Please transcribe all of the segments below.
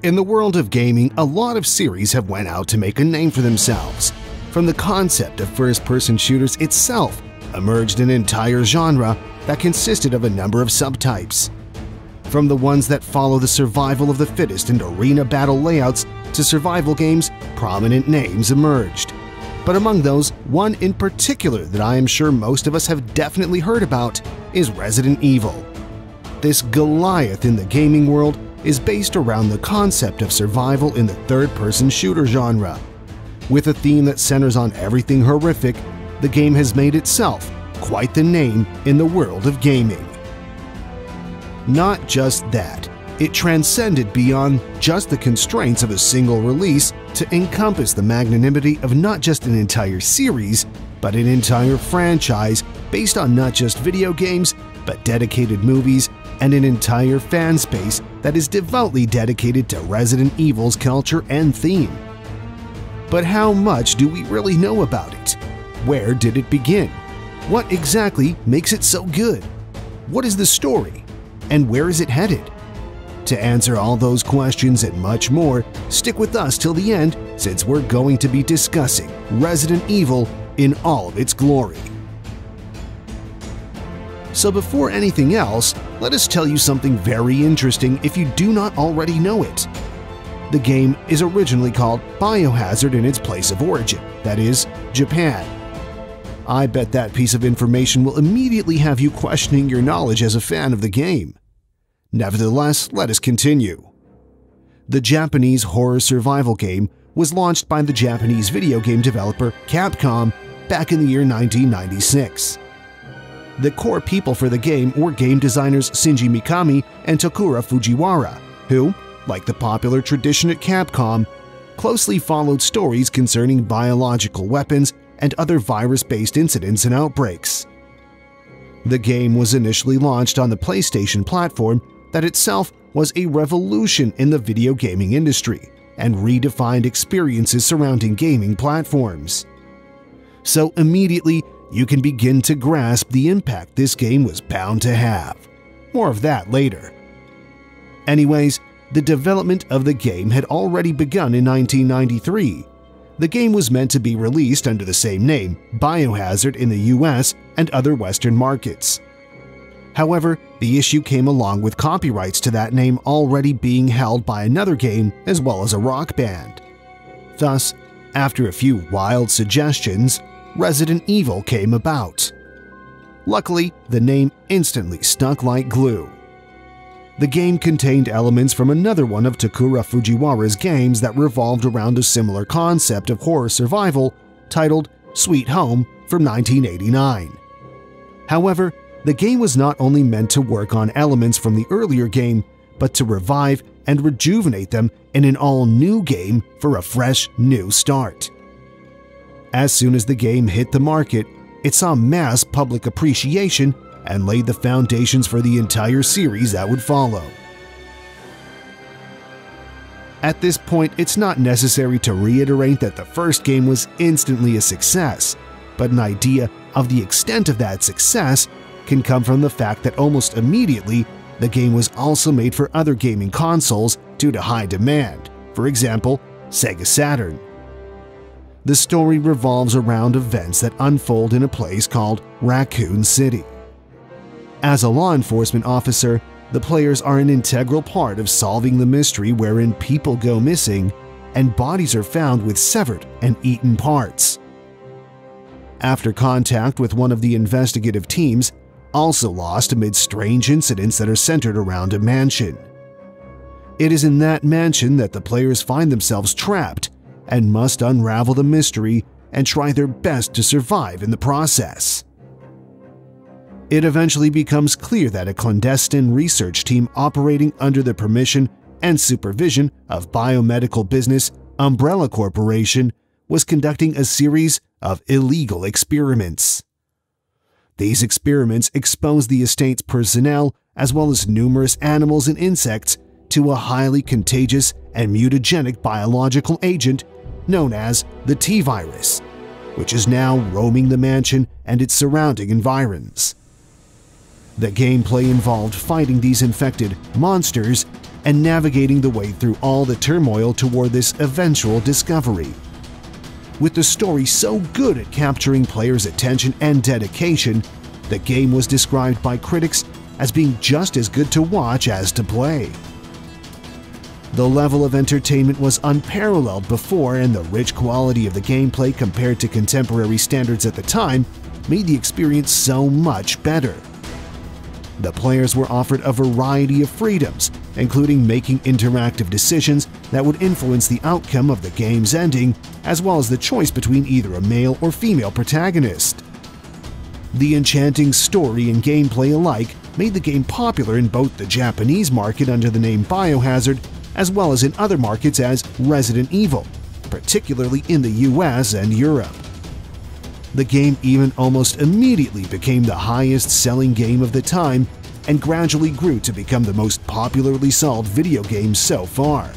In the world of gaming, a lot of series have went out to make a name for themselves. From the concept of first-person shooters itself emerged an entire genre that consisted of a number of subtypes. From the ones that follow the survival of the fittest and arena battle layouts to survival games, prominent names emerged. But among those, one in particular that I am sure most of us have definitely heard about is Resident Evil. This Goliath in the gaming world is based around the concept of survival in the third-person shooter genre. With a theme that centers on everything horrific, the game has made itself quite the name in the world of gaming. Not just that, it transcended beyond just the constraints of a single release to encompass the magnanimity of not just an entire series, but an entire franchise based on not just video games, but dedicated movies and an entire fan space that is devoutly dedicated to Resident Evil's culture and theme. But how much do we really know about it? Where did it begin? What exactly makes it so good? What is the story? And where is it headed? To answer all those questions and much more, stick with us till the end since we're going to be discussing Resident Evil in all of its glory. So before anything else, let us tell you something very interesting if you do not already know it. The game is originally called Biohazard in its place of origin, that is, Japan. I bet that piece of information will immediately have you questioning your knowledge as a fan of the game. Nevertheless, let us continue. The Japanese horror survival game was launched by the Japanese video game developer Capcom back in the year 1996. The core people for the game were game designers Shinji Mikami and Takura Fujiwara, who, like the popular tradition at Capcom, closely followed stories concerning biological weapons and other virus-based incidents and outbreaks. The game was initially launched on the PlayStation platform that itself was a revolution in the video gaming industry and redefined experiences surrounding gaming platforms. So immediately, you can begin to grasp the impact this game was bound to have. More of that later. Anyways, the development of the game had already begun in 1993. The game was meant to be released under the same name, Biohazard, in the US and other Western markets. However, the issue came along with copyrights to that name already being held by another game as well as a rock band. Thus, after a few wild suggestions, Resident Evil came about. Luckily, the name instantly stuck like glue. The game contained elements from another one of Takura Fujiwara's games that revolved around a similar concept of horror survival titled Sweet Home from 1989. However, the game was not only meant to work on elements from the earlier game, but to revive and rejuvenate them in an all-new game for a fresh, new start. As soon as the game hit the market, it saw mass public appreciation and laid the foundations for the entire series that would follow. At this point, it's not necessary to reiterate that the first game was instantly a success, but an idea of the extent of that success can come from the fact that almost immediately, the game was also made for other gaming consoles due to high demand, for example, Sega Saturn. The story revolves around events that unfold in a place called Raccoon City. As a law enforcement officer, the players are an integral part of solving the mystery wherein people go missing and bodies are found with severed and eaten parts. After contact with one of the investigative teams, also lost amid strange incidents that are centered around a mansion. It is in that mansion that the players find themselves trapped and must unravel the mystery and try their best to survive in the process. It eventually becomes clear that a clandestine research team operating under the permission and supervision of biomedical business Umbrella Corporation was conducting a series of illegal experiments. These experiments exposed the estate's personnel as well as numerous animals and insects to a highly contagious and mutagenic biological agent known as the T-virus, which is now roaming the mansion and its surrounding environs. The gameplay involved fighting these infected monsters and navigating the way through all the turmoil toward this eventual discovery. With the story so good at capturing players' attention and dedication, the game was described by critics as being just as good to watch as to play. The level of entertainment was unparalleled before, and the rich quality of the gameplay compared to contemporary standards at the time made the experience so much better. The players were offered a variety of freedoms, including making interactive decisions that would influence the outcome of the game's ending, as well as the choice between either a male or female protagonist. The enchanting story and gameplay alike made the game popular in both the Japanese market under the name Biohazard, as well as in other markets as Resident Evil, particularly in the US and Europe. The game even almost immediately became the highest-selling game of the time and gradually grew to become the most popularly sold video game so far.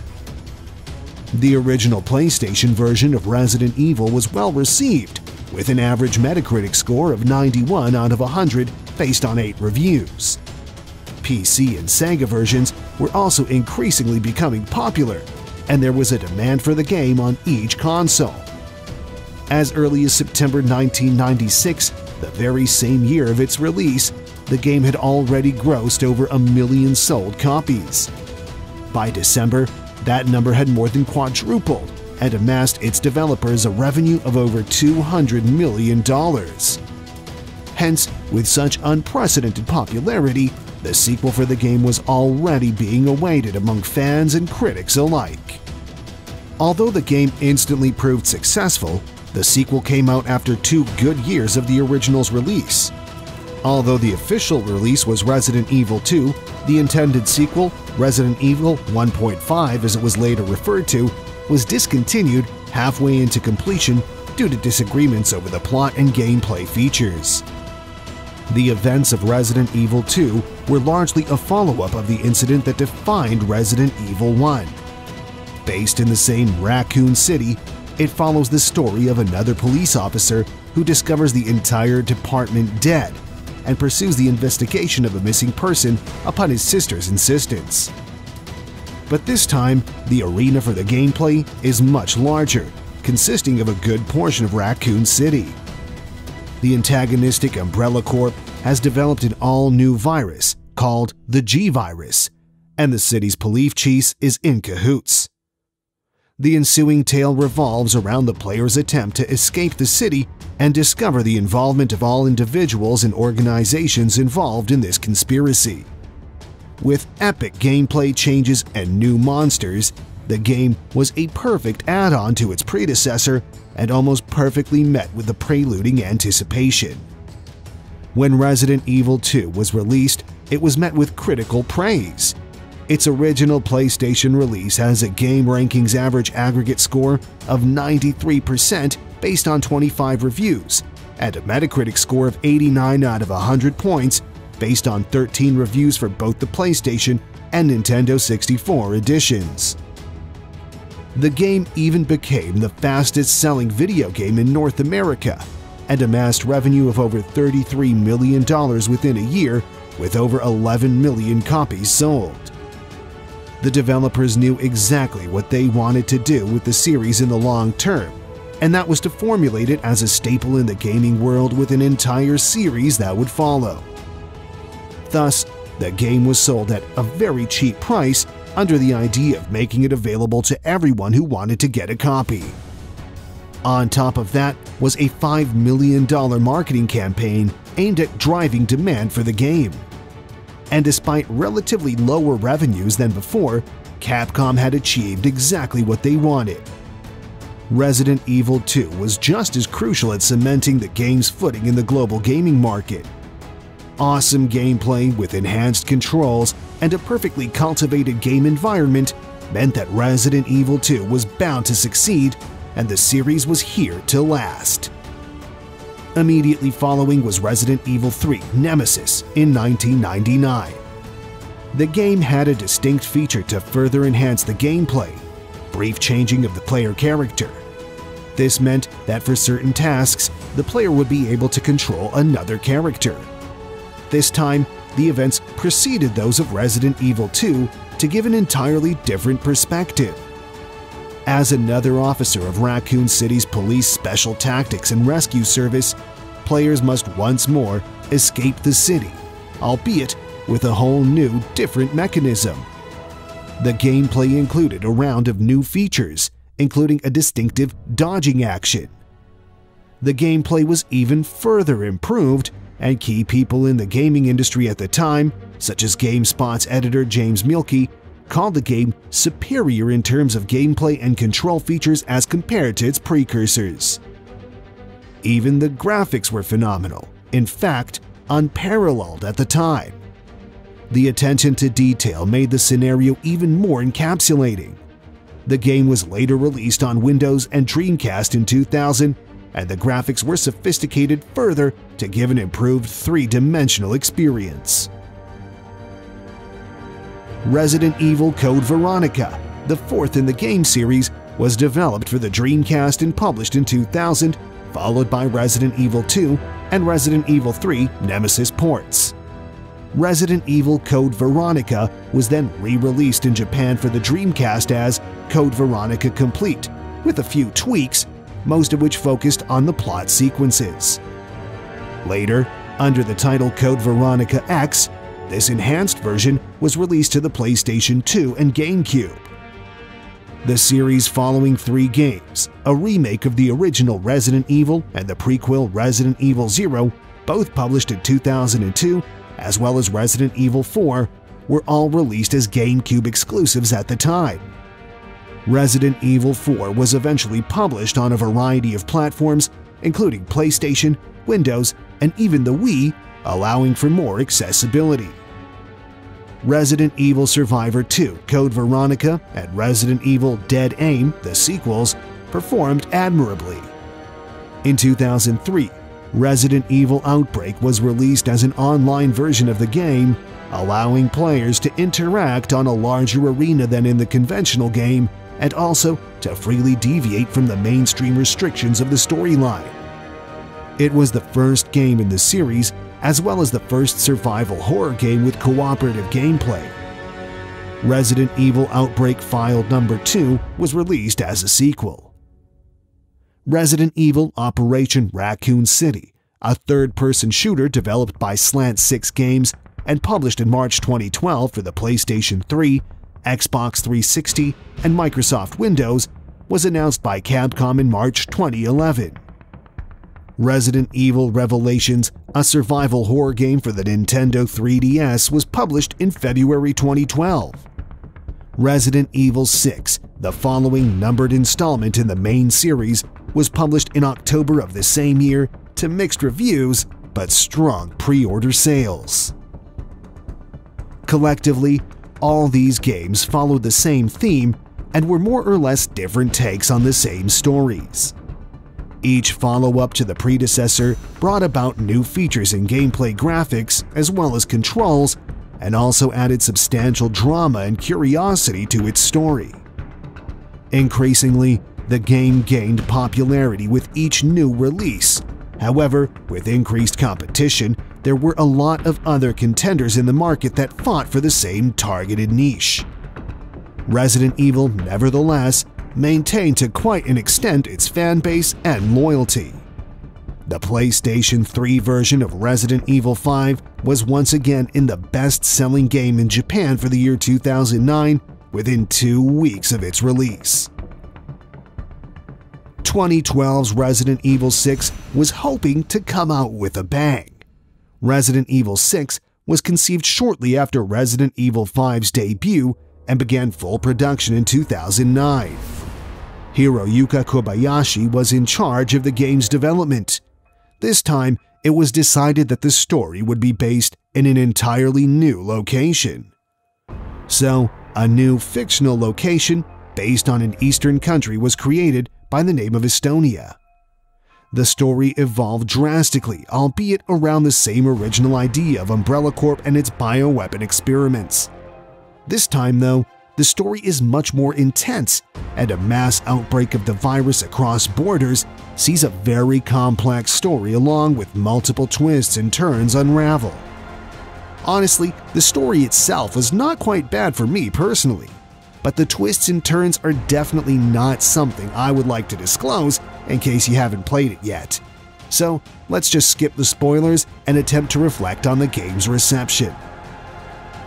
The original PlayStation version of Resident Evil was well received, with an average Metacritic score of 91 out of 100 based on 8 reviews. PC and Sega versions were also increasingly becoming popular, and there was a demand for the game on each console. As early as September 1996, the very same year of its release, the game had already grossed over 1 million sold copies. By December, that number had more than quadrupled and amassed its developers a revenue of over $200 million. Hence, with such unprecedented popularity, the sequel for the game was already being awaited among fans and critics alike. Although the game instantly proved successful, the sequel came out after 2 good years of the original's release. Although the official release was Resident Evil 2, the intended sequel, Resident Evil 1.5 as it was later referred to, was discontinued halfway into completion due to disagreements over the plot and gameplay features. The events of Resident Evil 2 were largely a follow-up of the incident that defined Resident Evil 1. Based in the same Raccoon City, it follows the story of another police officer who discovers the entire department dead and pursues the investigation of a missing person upon his sister's insistence. But this time, the arena for the gameplay is much larger, consisting of a good portion of Raccoon City. The antagonistic Umbrella Corp has developed an all-new virus called the G-Virus, and the city's police chief is in cahoots. The ensuing tale revolves around the player's attempt to escape the city and discover the involvement of all individuals and organizations involved in this conspiracy. With epic gameplay changes and new monsters, the game was a perfect add-on to its predecessor and almost perfectly met with the preluding anticipation. When Resident Evil 2 was released, it was met with critical praise. Its original PlayStation release has a Game Rankings average aggregate score of 93% based on 25 reviews, and a Metacritic score of 89 out of 100 points based on 13 reviews for both the PlayStation and Nintendo 64 editions. The game even became the fastest-selling video game in North America and amassed revenue of over $33 million within a year, with over 11 million copies sold. The developers knew exactly what they wanted to do with the series in the long term, and that was to formulate it as a staple in the gaming world with an entire series that would follow. Thus, the game was sold at a very cheap price under the idea of making it available to everyone who wanted to get a copy. On top of that was a $5 million marketing campaign aimed at driving demand for the game. And despite relatively lower revenues than before, Capcom had achieved exactly what they wanted. Resident Evil 2 was just as crucial at cementing the game's footing in the global gaming market. Awesome gameplay with enhanced controls and a perfectly cultivated game environment meant that Resident Evil 2 was bound to succeed, and the series was here to last. Immediately following was Resident Evil 3 Nemesis in 1999. The game had a distinct feature to further enhance the gameplay: brief changing of the player character. This meant that for certain tasks, the player would be able to control another character. This time, the events preceded those of Resident Evil 2 to give an entirely different perspective. As another officer of Raccoon City's Police Special Tactics and Rescue Service, players must once more escape the city, albeit with a whole new, different mechanism. The gameplay included a round of new features, including a distinctive dodging action. The gameplay was even further improved, and key people in the gaming industry at the time, such as GameSpot's editor James Mielke, called the game superior in terms of gameplay and control features as compared to its precursors. Even the graphics were phenomenal, in fact, unparalleled at the time. The attention to detail made the scenario even more encapsulating. The game was later released on Windows and Dreamcast in 2000, and the graphics were sophisticated further to give an improved three-dimensional experience. Resident Evil Code Veronica, the fourth in the game series, was developed for the Dreamcast and published in 2000, followed by Resident Evil 2 and Resident Evil 3 Nemesis ports. Resident Evil Code Veronica was then re-released in Japan for the Dreamcast as Code Veronica Complete, with a few tweaks, most of which focused on the plot sequences. Later, under the title Code Veronica X, this enhanced version was released to the PlayStation 2 and GameCube. The series following three games, a remake of the original Resident Evil and the prequel Resident Evil 0, both published in 2002, as well as Resident Evil 4, were all released as GameCube exclusives at the time. Resident Evil 4 was eventually published on a variety of platforms, including PlayStation, Windows, and even the Wii, allowing for more accessibility. Resident Evil Survivor 2 Code Veronica and Resident Evil Dead Aim, the sequels, performed admirably. In 2003, Resident Evil Outbreak was released as an online version of the game, allowing players to interact on a larger arena than in the conventional game and also to freely deviate from the mainstream restrictions of the storyline. It was the first game in the series, as well as the first survival horror game with cooperative gameplay. Resident Evil Outbreak File No. 2 was released as a sequel. Resident Evil Operation Raccoon City, a third-person shooter developed by Slant 6 Games and published in March 2012 for the PlayStation 3, Xbox 360, and Microsoft Windows, was announced by Capcom in March 2011. Resident Evil Revelations, a survival horror game for the Nintendo 3DS, was published in February 2012. Resident Evil 6, the following numbered installment in the main series, was published in October of the same year to mixed reviews but strong pre-order sales. Collectively, all these games followed the same theme and were more or less different takes on the same stories. Each follow-up to the predecessor brought about new features in gameplay graphics as well as controls, and also added substantial drama and curiosity to its story. Increasingly, the game gained popularity with each new release. However, with increased competition, there were a lot of other contenders in the market that fought for the same targeted niche. Resident Evil, nevertheless, maintained to quite an extent its fan base and loyalty. The PlayStation 3 version of Resident Evil 5 was once again in the best-selling game in Japan for the year 2009 within 2 weeks of its release. 2012's Resident Evil 6 was hoping to come out with a bang. Resident Evil 6 was conceived shortly after Resident Evil 5's debut and began full production in 2009. Hiroyuki Kobayashi was in charge of the game's development. This time, it was decided that the story would be based in an entirely new location. So, a new fictional location based on an Eastern country was created by the name of Estonia. The story evolved drastically, albeit around the same original idea of Umbrella Corp and its bioweapon experiments. This time, though, the story is much more intense, and a mass outbreak of the virus across borders sees a very complex story along with multiple twists and turns unravel. Honestly, the story itself was not quite bad for me personally, but the twists and turns are definitely not something I would like to disclose in case you haven't played it yet. So let's just skip the spoilers and attempt to reflect on the game's reception.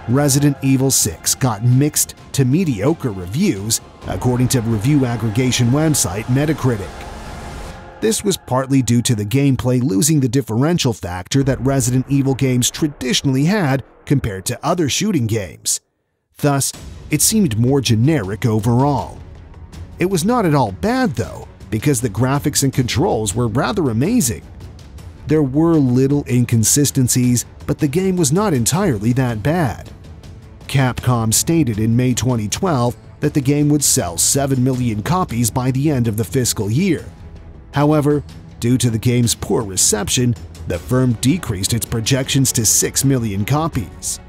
Resident Evil 6 got mixed to mediocre reviews, according to review aggregation website Metacritic. This was partly due to the gameplay losing the differential factor that Resident Evil games traditionally had compared to other shooting games. Thus, it seemed more generic overall. It was not at all bad though, because the graphics and controls were rather amazing. There were little inconsistencies, but the game was not entirely that bad. Capcom stated in May 2012 that the game would sell 7 million copies by the end of the fiscal year. However, due to the game's poor reception, the firm decreased its projections to 6 million copies.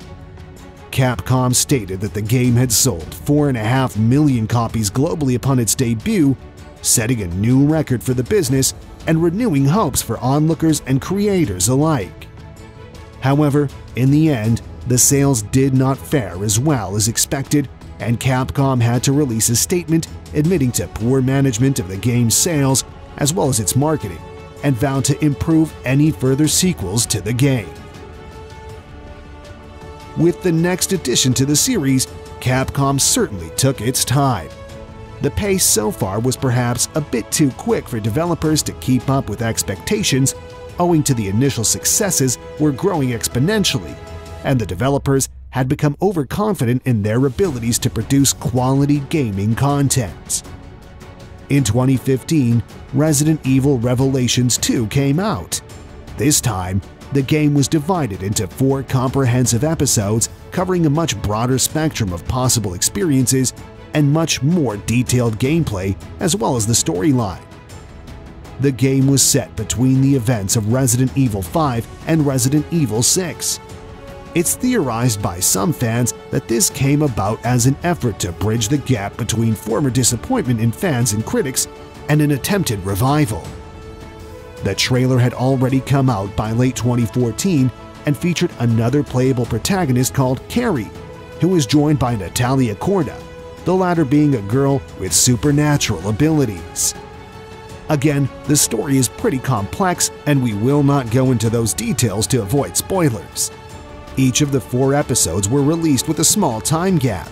Capcom stated that the game had sold 4.5 million copies globally upon its debut, setting a new record for the business and renewing hopes for onlookers and creators alike. However, in the end, the sales did not fare as well as expected, and Capcom had to release a statement admitting to poor management of the game's sales as well as its marketing, and vowed to improve any further sequels to the game. With the next addition to the series, Capcom certainly took its time. The pace so far was perhaps a bit too quick for developers to keep up with expectations, owing to the initial successes were growing exponentially, and the developers had become overconfident in their abilities to produce quality gaming content. In 2015, Resident Evil Revelations 2 came out. This time, the game was divided into 4 comprehensive episodes covering a much broader spectrum of possible experiences and much more detailed gameplay as well as the storyline. The game was set between the events of Resident Evil 5 and Resident Evil 6. It's theorized by some fans that this came about as an effort to bridge the gap between former disappointment in fans and critics and an attempted revival. The trailer had already come out by late 2014 and featured another playable protagonist called Carrie, who was joined by Natalia Corda, the latter being a girl with supernatural abilities. Again, the story is pretty complex and we will not go into those details to avoid spoilers. Each of the 4 episodes were released with a small time gap.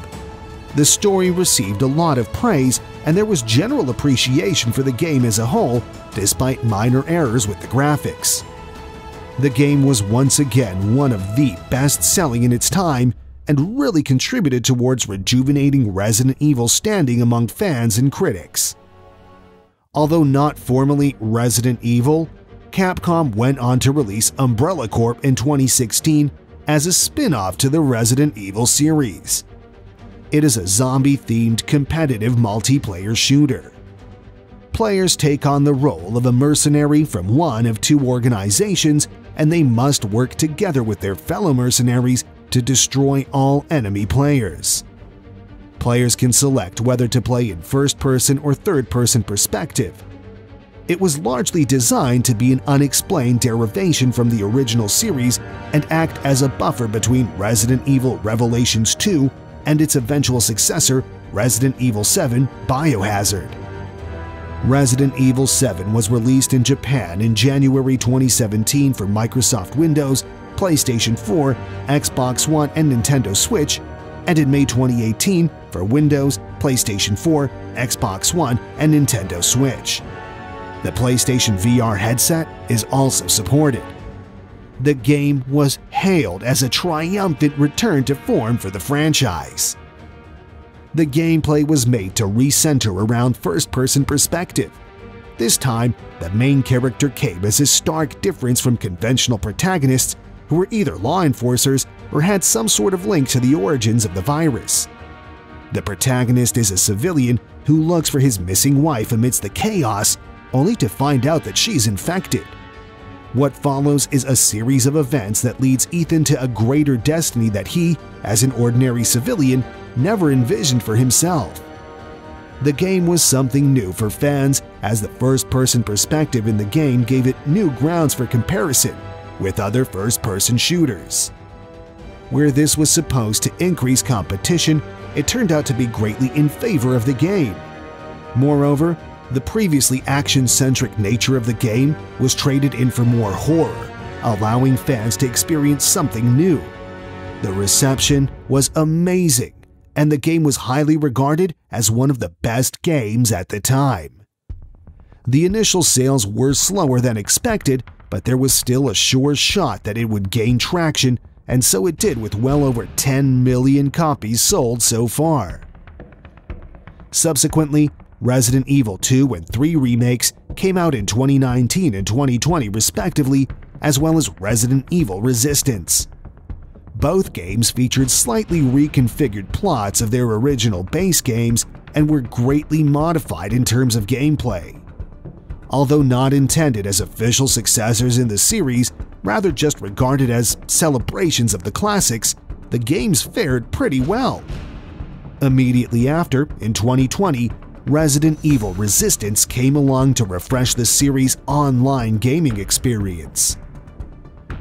The story received a lot of praise, and there was general appreciation for the game as a whole, despite minor errors with the graphics. The game was once again one of the best-selling in its time, and really contributed towards rejuvenating Resident Evil's standing among fans and critics. Although not formally Resident Evil, Capcom went on to release Umbrella Corp in 2016 as a spin-off to the Resident Evil series. It is a zombie-themed competitive multiplayer shooter. Players take on the role of a mercenary from one of 2 organizations, and they must work together with their fellow mercenaries to destroy all enemy players. Players can select whether to play in first-person or third-person perspective. It was largely designed to be an unexplained derivation from the original series and act as a buffer between Resident Evil Revelations 2 and its eventual successor, Resident Evil 7 Biohazard. Resident Evil 7 was released in Japan in January 2017 for Microsoft Windows, PlayStation 4, Xbox One, and Nintendo Switch, and in May 2018 for Windows, PlayStation 4, Xbox One, and Nintendo Switch. The PlayStation VR headset is also supported. The game was hailed as a triumphant return to form for the franchise. The gameplay was made to recenter around first-person perspective. This time, the main character came as a stark difference from conventional protagonists who were either law enforcers or had some sort of link to the origins of the virus. The protagonist is a civilian who looks for his missing wife amidst the chaos, only to find out that she's infected. What follows is a series of events that leads Ethan to a greater destiny that he, as an ordinary civilian, never envisioned for himself. The game was something new for fans, as the first-person perspective in the game gave it new grounds for comparison with other first-person shooters. Where this was supposed to increase competition, it turned out to be greatly in favor of the game. Moreover, the previously action-centric nature of the game was traded in for more horror, allowing fans to experience something new. The reception was amazing, and the game was highly regarded as one of the best games at the time. The initial sales were slower than expected, but there was still a sure shot that it would gain traction, and so it did, with well over 10 million copies sold so far. Subsequently, Resident Evil 2 and 3 remakes came out in 2019 and 2020 respectively, as well as Resident Evil Resistance. Both games featured slightly reconfigured plots of their original base games and were greatly modified in terms of gameplay. Although not intended as official successors in the series, rather just regarded as celebrations of the classics, the games fared pretty well. Immediately after, in 2020, Resident Evil Resistance came along to refresh the series' online gaming experience.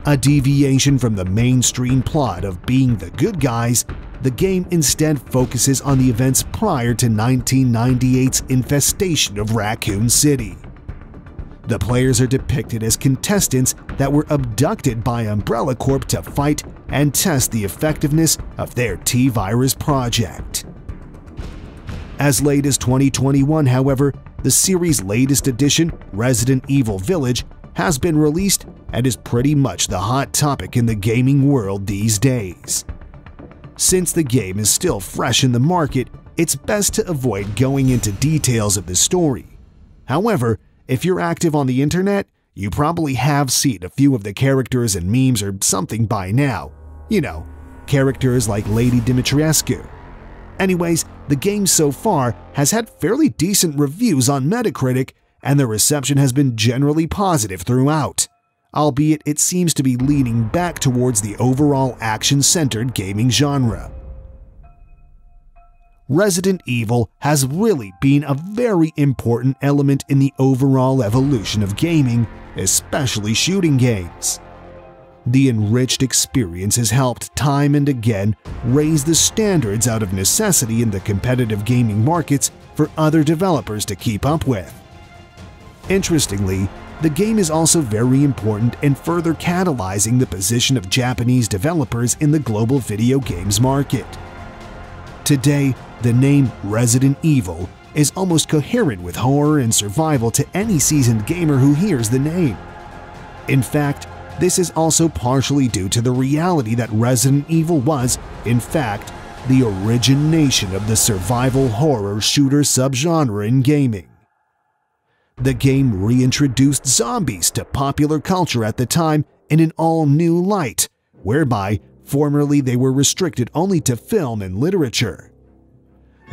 A deviation from the mainstream plot of being the good guys, the game instead focuses on the events prior to 1998's infestation of Raccoon City. The players are depicted as contestants that were abducted by Umbrella Corp to fight and test the effectiveness of their T-Virus project. As late as 2021, however, the series' latest edition, Resident Evil Village, has been released and is pretty much the hot topic in the gaming world these days. Since the game is still fresh in the market, it's best to avoid going into details of the story. However, if you're active on the internet, you probably have seen a few of the characters and memes or something by now. You know, characters like Lady Dimitrescu. Anyways, the game so far has had fairly decent reviews on Metacritic, and the reception has been generally positive throughout, albeit it seems to be leaning back towards the overall action-centered gaming genre. Resident Evil has really been a very important element in the overall evolution of gaming, especially shooting games. The enriched experience has helped time and again raise the standards out of necessity in the competitive gaming markets for other developers to keep up with. Interestingly, the game is also very important in further catalyzing the position of Japanese developers in the global video games market. Today, the name Resident Evil is almost coherent with horror and survival to any seasoned gamer who hears the name. In fact, this is also partially due to the reality that Resident Evil was, in fact, the origination of the survival horror shooter subgenre in gaming. The game reintroduced zombies to popular culture at the time in an all-new light, whereby formerly they were restricted only to film and literature.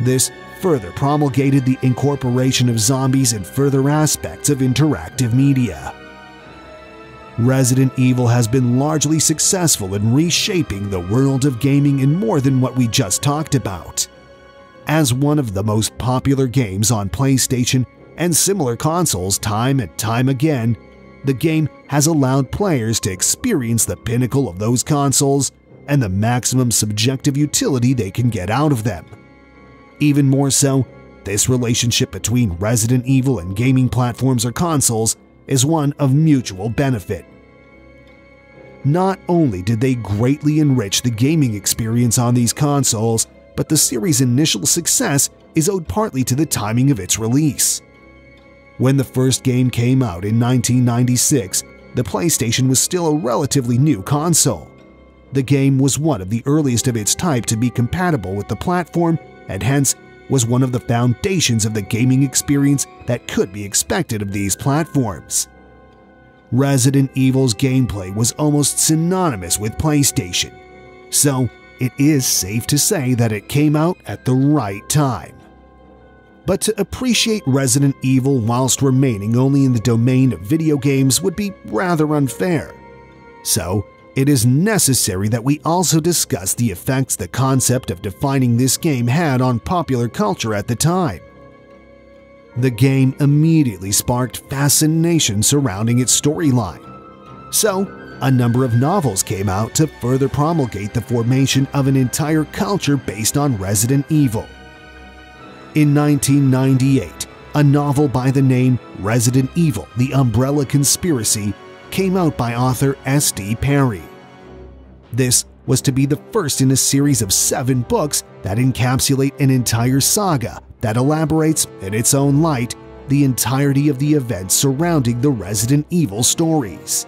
This further promulgated the incorporation of zombies in further aspects of interactive media. Resident Evil has been largely successful in reshaping the world of gaming in more than what we just talked about. As one of the most popular games on PlayStation and similar consoles time and time again, the game has allowed players to experience the pinnacle of those consoles and the maximum subjective utility they can get out of them. Even more so, this relationship between Resident Evil and gaming platforms or consoles is one of mutual benefit. Not only did they greatly enrich the gaming experience on these consoles, but the series' initial success is owed partly to the timing of its release. When the first game came out in 1996, the PlayStation was still a relatively new console. The game was one of the earliest of its type to be compatible with the platform, and hence was one of the foundations of the gaming experience that could be expected of these platforms. Resident Evil's gameplay was almost synonymous with PlayStation, so it is safe to say that it came out at the right time. But to appreciate Resident Evil whilst remaining only in the domain of video games would be rather unfair. So, it is necessary that we also discuss the effects the concept of defining this game had on popular culture at the time. The game immediately sparked fascination surrounding its storyline. So, a number of novels came out to further promulgate the formation of an entire culture based on Resident Evil. In 1998, a novel by the name Resident Evil: The Umbrella Conspiracy came out by author S.D. Perry. This was to be the first in a series of 7 books that encapsulate an entire saga that elaborates, in its own light, the entirety of the events surrounding the Resident Evil stories.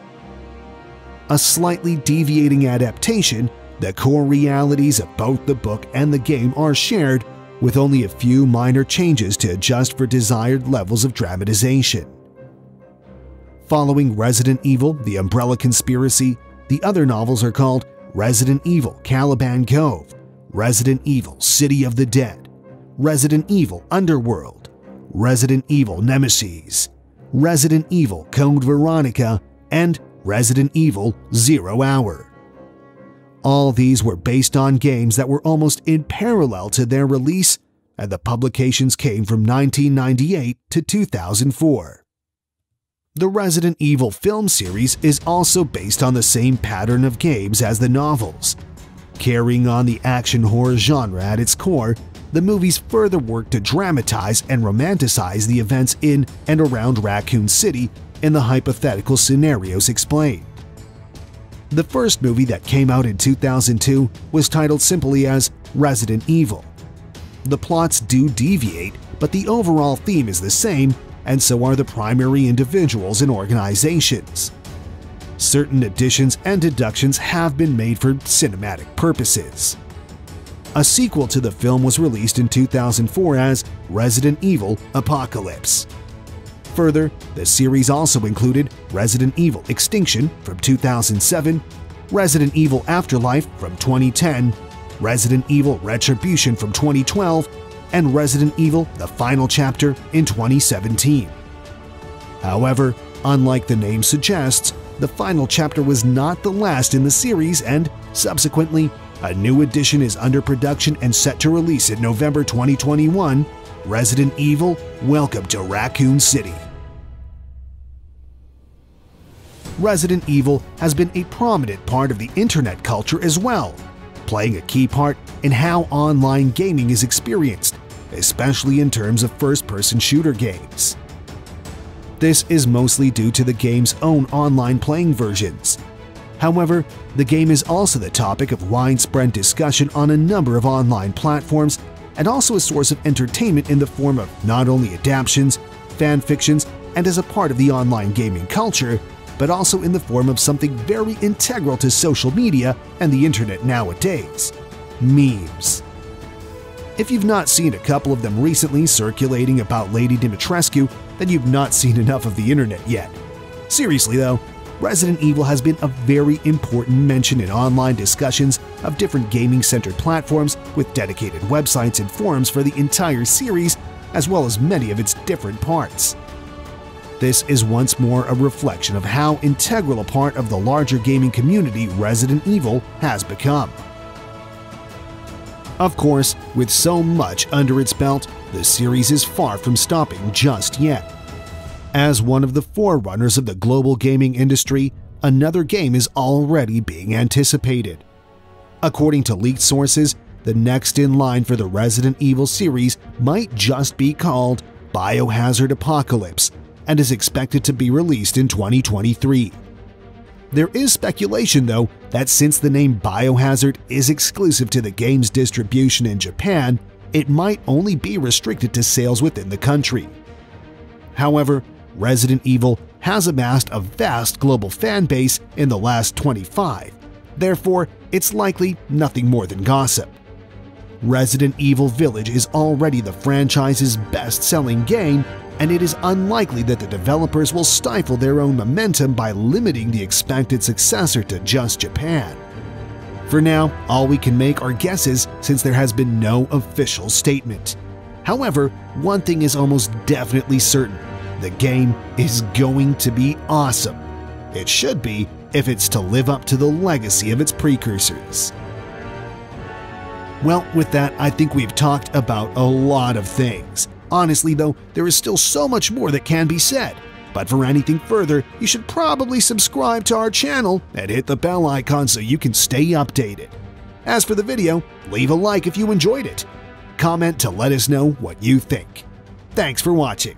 A slightly deviating adaptation, the core realities of both the book and the game are shared, with only a few minor changes to adjust for desired levels of dramatization. Following Resident Evil: The Umbrella Conspiracy, the other novels are called Resident Evil: Caliban Cove, Resident Evil: City of the Dead, Resident Evil: Underworld, Resident Evil: Nemesis, Resident Evil: Code Veronica, and Resident Evil: Zero Hour. All these were based on games that were almost in parallel to their release, and the publications came from 1998 to 2004. The Resident Evil film series is also based on the same pattern of games as the novels. Carrying on the action horror genre at its core, the movies further work to dramatize and romanticize the events in and around Raccoon City in the hypothetical scenarios explained. The first movie that came out in 2002 was titled simply as Resident Evil. The plots do deviate, but the overall theme is the same, and so are the primary individuals and organizations. Certain additions and deductions have been made for cinematic purposes. A sequel to the film was released in 2004 as Resident Evil: Apocalypse. Further, the series also included Resident Evil: Extinction from 2007, Resident Evil: Afterlife from 2010, Resident Evil: Retribution from 2012, and Resident Evil: The Final Chapter in 2017. However, unlike the name suggests, the final chapter was not the last in the series, and subsequently, a new edition is under production and set to release in November 2021, Resident Evil: Welcome to Raccoon City. Resident Evil has been a prominent part of the internet culture as well, playing a key part in how online gaming is experienced, especially in terms of first-person shooter games. This is mostly due to the game's own online playing versions. However, the game is also the topic of widespread discussion on a number of online platforms, and also a source of entertainment in the form of not only adaptions, fanfictions, and as a part of the online gaming culture, but also in the form of something very integral to social media and the internet nowadays: memes. If you've not seen a couple of them recently circulating about Lady Dimitrescu, then you've not seen enough of the internet yet. Seriously though, Resident Evil has been a very important mention in online discussions of different gaming-centered platforms with dedicated websites and forums for the entire series, as well as many of its different parts. This is once more a reflection of how integral a part of the larger gaming community Resident Evil has become. Of course, with so much under its belt, the series is far from stopping just yet. As one of the forerunners of the global gaming industry, another game is already being anticipated. According to leaked sources, the next in line for the Resident Evil series might just be called Biohazard Apocalypse, and is expected to be released in 2023. There is speculation, though, that since the name Biohazard is exclusive to the game's distribution in Japan, it might only be restricted to sales within the country. However, Resident Evil has amassed a vast global fan base in the last 25, therefore it's likely nothing more than gossip. Resident Evil Village is already the franchise's best-selling game, and it is unlikely that the developers will stifle their own momentum by limiting the expected successor to just Japan. For now, all we can make are guesses since there has been no official statement. However, one thing is almost definitely certain: the game is going to be awesome. It should be, if it's to live up to the legacy of its precursors. Well, with that, I think we've talked about a lot of things. Honestly though, there is still so much more that can be said. But for anything further, you should probably subscribe to our channel and hit the bell icon so you can stay updated. As for the video, leave a like if you enjoyed it. Comment to let us know what you think. Thanks for watching.